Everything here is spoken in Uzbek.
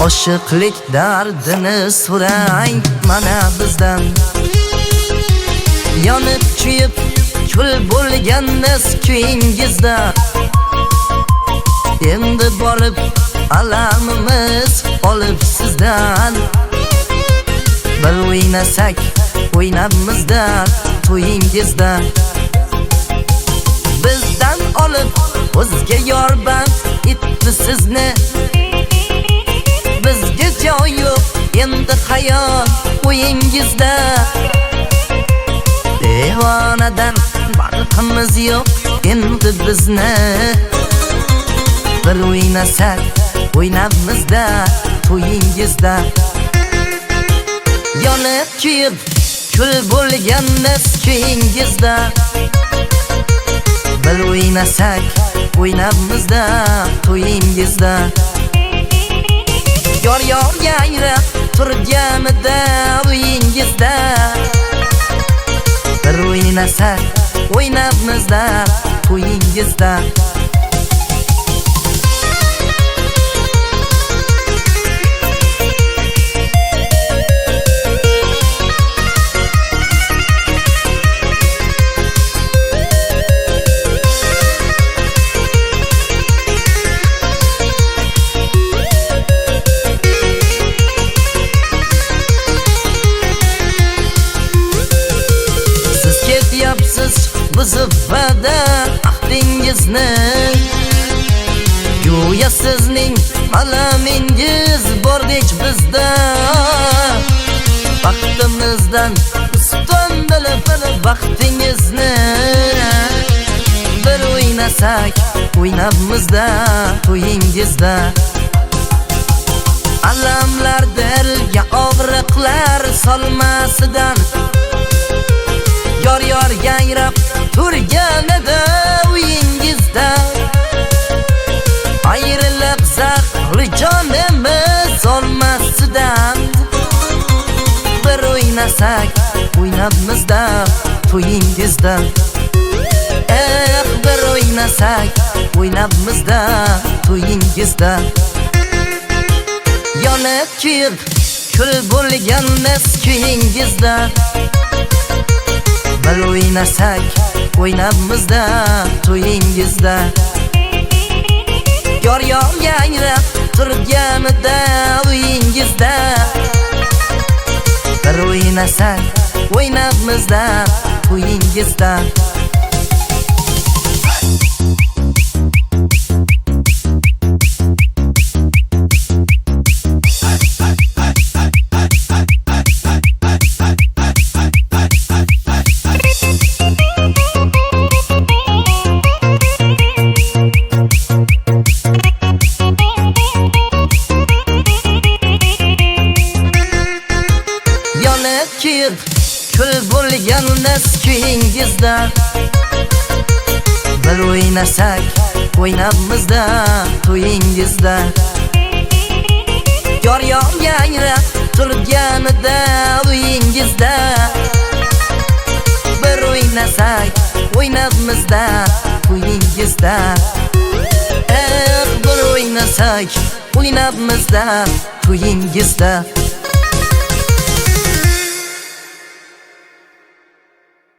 Oshiqlik dardini so'rang mana bizdan. Yonib kuyib kul bo'lganmiz kuyingizda. Endi borib alamimiz olib sizdan. Bir o'ynasak o'ynabmizda to'yingizda. Bizdan olib o'zga yorband etdi sizni. Bizga joy yo'q endi hayot o'yingizda. Devonadan farqimiz yo'q endi bizni. Bir o'ynasak o'ynabmizda to'yingizda. Yonib kuyib kul bo'lganmiz kuyingizda. Bir o'ynasak o'ynabmizda to'yingizda. Yor yayrab turganimda uyingizda. Bir o'ynasak o'ynabmizda to'yingizda. Buzib va'da ahdingizni. Go'yo sizning alamingiz bordek bizda. Baxtimizdan ustun bilib baxtingizni. Bir o'ynasak o'ynabmizda to'yingizda. Alamlar dilga og'riqlar solmasidan. Yor yayrab turganida uyingizda. Ayriliq zahri jonimiz olmasidan. Bir o'ynasak o'ynabmizda to'yingizda. Bir o'ynasak o'ynabmizda to'yingizda. Yonib kuyib kul bo'lganmiz kuyingizda. Bir o'ynasak o'ynabmizda to'yingizda. Yor yayrab turganida uyingizda. Bir o'ynasak o'ynabmizda to'yingizda. Kul bo'lganmiz kuyingizda. Bir o'ynasak o'ynabmizda to'yingizda. Yor yayrab turganida uyingizda. Bir o'ynasak o'ynabmizda to'yingizda. Bir o'ynasak o'ynabmizda to'yingizda.